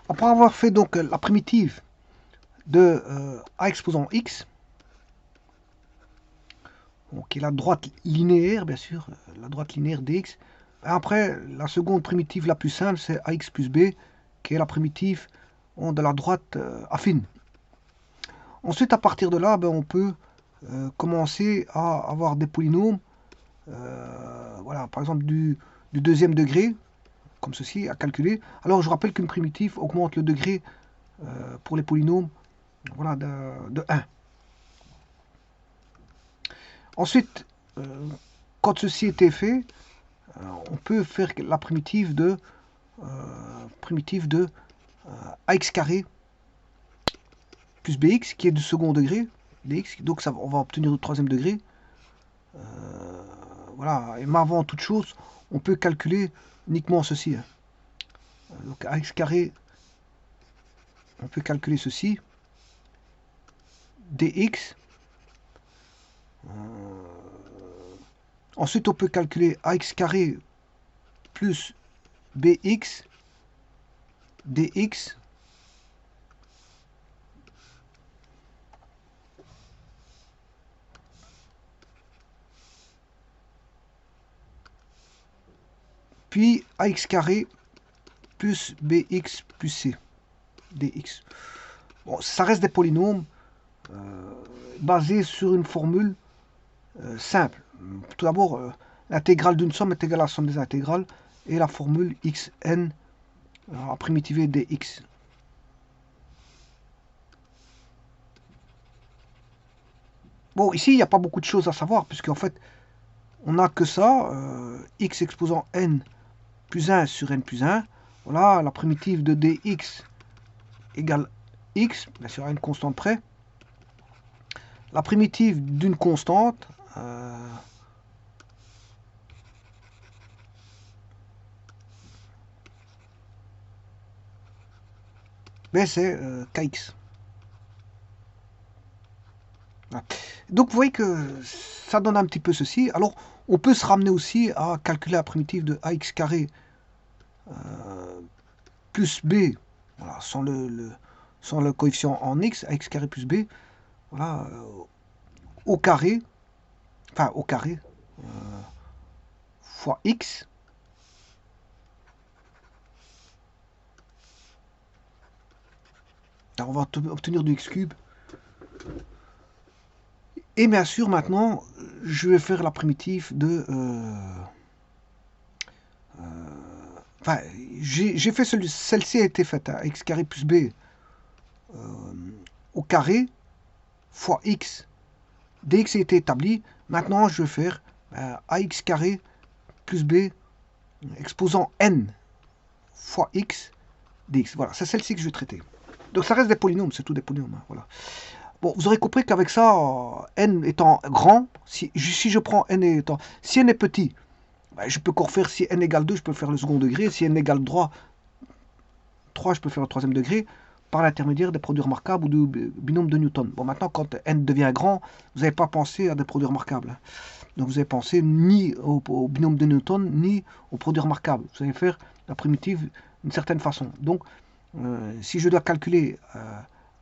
Après avoir fait donc la primitive de A exposant x, qui est la droite linéaire, bien sûr, la droite linéaire dx. Après, la seconde primitive la plus simple, c'est ax plus b, qui est la primitive de la droite affine. Ensuite, à partir de là, ben, on peut commencer à avoir des polynômes, voilà, par exemple du deuxième degré, comme ceci, à calculer. Alors, je rappelle qu'une primitive augmente le degré pour les polynômes, voilà, de 1. Ensuite, quand ceci était fait, on peut faire la primitive de ax carré plus bx, qui est du second degré, dx, donc ça, on va obtenir le troisième degré. Voilà, et mais avant toute chose, on peut calculer uniquement ceci. Donc ax carré, on peut calculer ceci, dx. Ensuite, on peut calculer ax carré plus bx dx. Puis ax carré plus bx plus c dx. Bon, ça reste des polynômes basés sur une formule simple. Tout d'abord, l'intégrale d'une somme est égale à la somme des intégrales et la formule xn à primitiver dx. Bon, ici, il n'y a pas beaucoup de choses à savoir, puisqu'en fait, on n'a que ça, x exposant n plus 1 sur n plus 1. Voilà, la primitive de dx égale x, bien sûr à une constante près. La primitive d'une constante, ben c'est kx. Voilà. Donc vous voyez que ça donne un petit peu ceci. Alors on peut se ramener aussi à calculer la primitive de ax carré plus b, voilà, sans le coefficient en x, ax carré plus b, voilà, au carré, enfin au carré, fois x. Alors on va obtenir du x cube. Et bien sûr, maintenant, je vais faire la primitive de... Enfin, j'ai fait celle-ci a été faite, hein, x carré plus b au carré fois x. dx a été établi. Maintenant, je vais faire ax carré plus b exposant n fois x dx. Voilà, c'est celle-ci que je vais traiter. Donc ça reste des polynômes, c'est tout des polynômes. Hein, voilà. Bon, vous aurez compris qu'avec ça, n étant grand, si je prends n étant... Si n est petit, ben, je peux encore faire, si n égale 2, je peux faire le second degré. Si n égale 3, je peux faire le troisième degré par l'intermédiaire des produits remarquables ou du binôme de Newton. Bon, maintenant, quand n devient grand, vous n'avez pas pensé à des produits remarquables. Hein. Donc, vous avez pensé ni au binôme de Newton, ni aux produits remarquables. Vous allez faire la primitive d'une certaine façon. Donc, si je dois calculer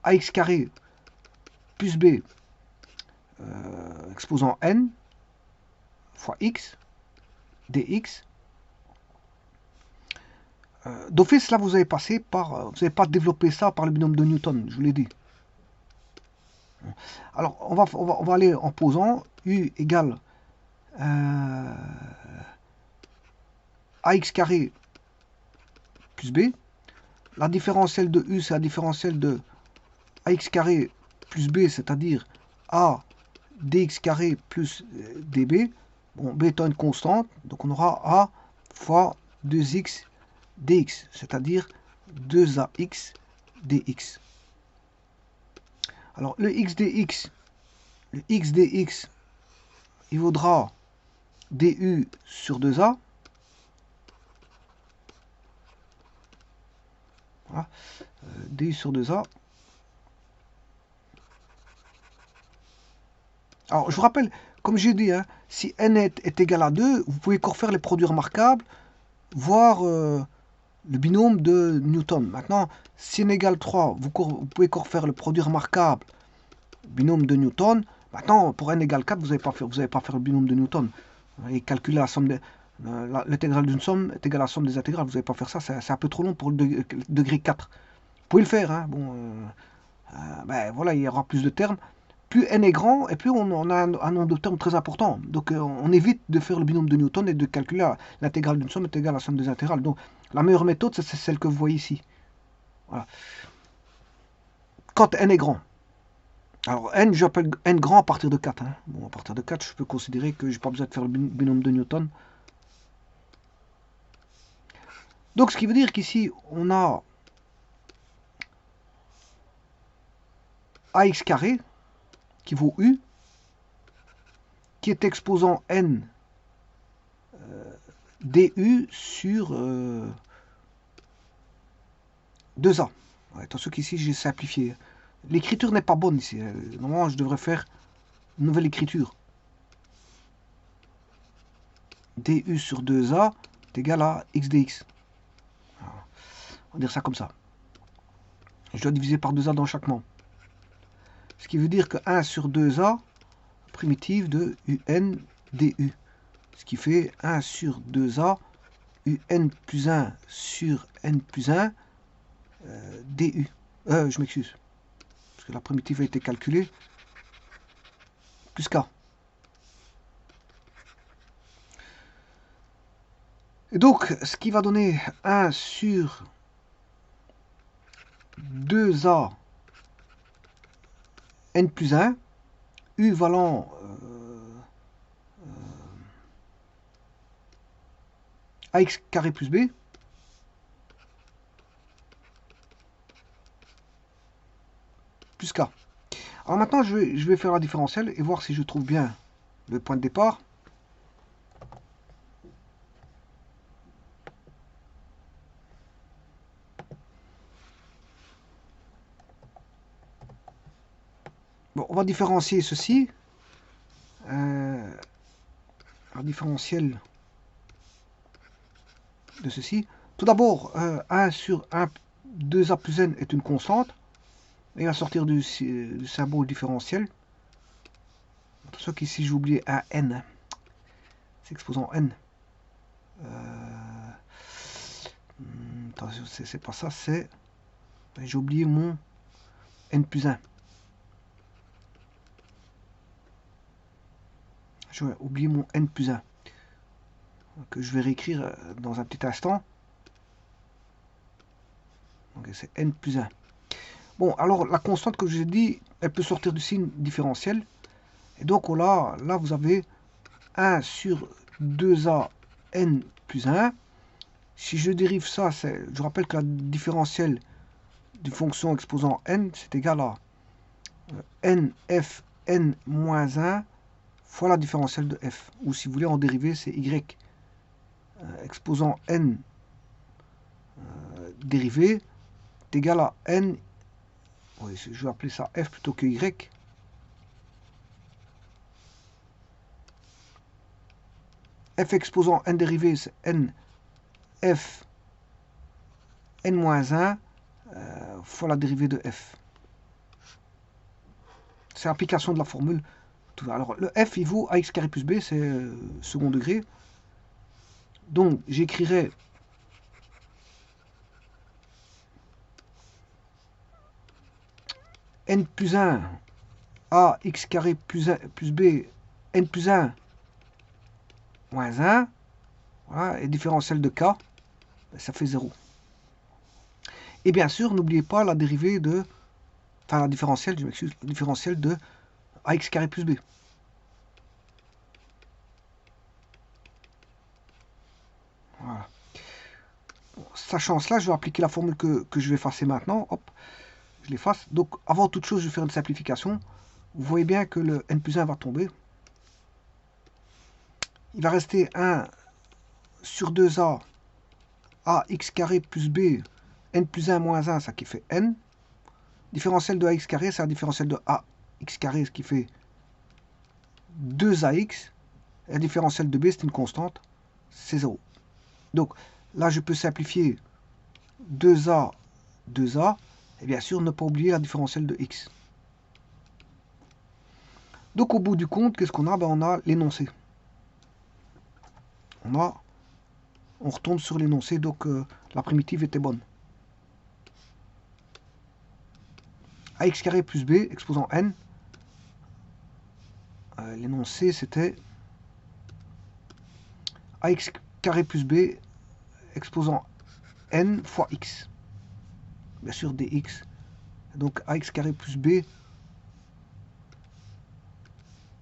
ax carré plus b exposant n fois x dx, d'office, là, vous avez passé par... vous n'avez pas développé ça par le binôme de Newton, je vous l'ai dit. Alors, on va aller en posant. U égale ax carré plus b. La différentielle de U, c'est la différentielle de ax carré plus b, c'est-à-dire a dx carré plus db. Bon, b étant une constante, donc on aura a fois 2x dx, c'est-à-dire 2ax dx. Alors, le x dx, il vaudra du sur 2a. Voilà. Du sur 2a. Alors, je vous rappelle, comme j'ai dit, hein, si n est égal à 2, vous pouvez encore faire les produits remarquables, voire le binôme de Newton. Maintenant, si n égale 3, vous pouvez encore faire le produit remarquable, binôme de Newton. Maintenant, pour n égale 4, vous n'allez pas faire le binôme de Newton. Et calculer la somme l'intégrale d'une somme est égale à la somme des intégrales. Vous n'allez pas faire ça, c'est un peu trop long pour le degré 4. Vous pouvez le faire, hein. Bon, ben, voilà, il y aura plus de termes. Plus n est grand, et plus on a un nombre de termes très important. Donc on évite de faire le binôme de Newton et de calculer l'intégrale d'une somme est égale à la somme des intégrales. Donc la meilleure méthode, c'est celle que vous voyez ici. Voilà. Quand n est grand. Alors n, j'appelle n grand à partir de 4. Hein. Bon, à partir de 4, je peux considérer que je n'ai pas besoin de faire le binôme de Newton. Donc ce qui veut dire qu'ici, on a ax carré qui vaut u, qui est exposant n du sur 2a. Ouais, attention qu'ici j'ai simplifié. L'écriture n'est pas bonne ici. Normalement je devrais faire une nouvelle écriture. Du sur 2a est égal à x dx. Alors, on va dire ça comme ça. Je dois diviser par 2a dans chaque membre. Ce qui veut dire que 1 sur 2a, primitive de un du. Ce qui fait 1 sur 2a, un plus 1 sur n plus 1 du. Je m'excuse. Parce que la primitive a été calculée. Plus k. Et donc, ce qui va donner 1 sur 2a n plus 1, u valant ax carré plus b, plus k. Alors maintenant, je vais faire la différentielle et voir si je trouve bien le point de départ. Bon, on va différencier ceci. Un différentiel de ceci. Tout d'abord, 1 sur 1, 2a plus n est une constante. Et à sortir du symbole différentiel. Attention qu'ici j'ai oublié un n. C'est exposant n. Attention, c'est pas ça, c'est... J'ai oublié mon n plus 1. J'ai oublié mon n plus 1. Que je vais réécrire dans un petit instant. Donc c'est n plus 1. Bon, alors la constante que je vous ai dit, elle peut sortir du signe différentiel. Et donc là vous avez 1 sur 2a n plus 1. Si je dérive ça, je rappelle que la différentielle d'une fonction exposant n, c'est égal à nf n moins 1 fois la différentielle de f. Ou si vous voulez en dériver, c'est y exposant n dérivé est égal à n. Oui, je vais appeler ça f plutôt que y. F exposant n dérivé, c'est n f n-1 fois la dérivée de f. C'est l'application de la formule. Alors, le f, il vaut ax carré plus b, c'est second degré. Donc, j'écrirai n plus 1 a x carré plus b, n plus 1 moins 1. Voilà, et différentiel de k, ça fait 0. Et bien sûr, n'oubliez pas la dérivée de... Enfin, la différentielle, je m'excuse, la différentielle de ax carré plus b. Voilà. Bon, sachant cela, je vais appliquer la formule que je vais effacer maintenant. Hop, je l'efface. Donc, avant toute chose, je vais faire une simplification. Vous voyez bien que le n plus 1 va tomber. Il va rester 1 sur 2a ax carré plus b, n plus 1 moins 1, ça qui fait n. Différentiel de ax carré, c'est un différentiel de ax carré, ce qui fait 2ax. Et le différentiel de b, c'est une constante, c'est 0. Donc là, je peux simplifier 2A, 2A, et bien sûr ne pas oublier la différentielle de x. Donc au bout du compte, qu'est-ce qu'on a? Ben, on a l'énoncé. On retombe sur l'énoncé, donc la primitive était bonne. Ax carré plus b, exposant n. L'énoncé c'était ax carré plus b, exposant n fois x. Bien sûr dx. Donc ax carré plus b,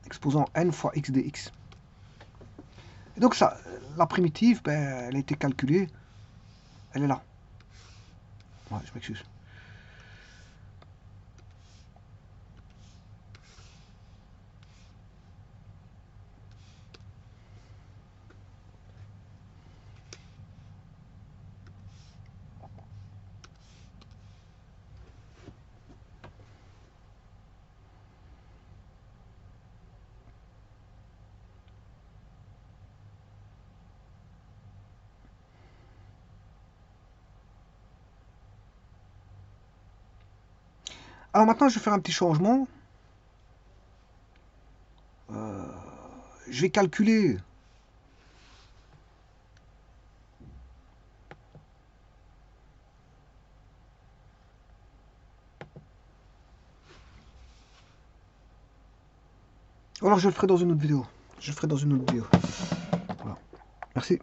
exposant n fois x dx. Et donc ça, la primitive, ben, elle a été calculée. Elle est là. Ouais, je m'excuse. Alors maintenant, je vais faire un petit changement. Je vais calculer ou alors je le ferai dans une autre vidéo. Je le ferai dans une autre vidéo. Voilà. Merci.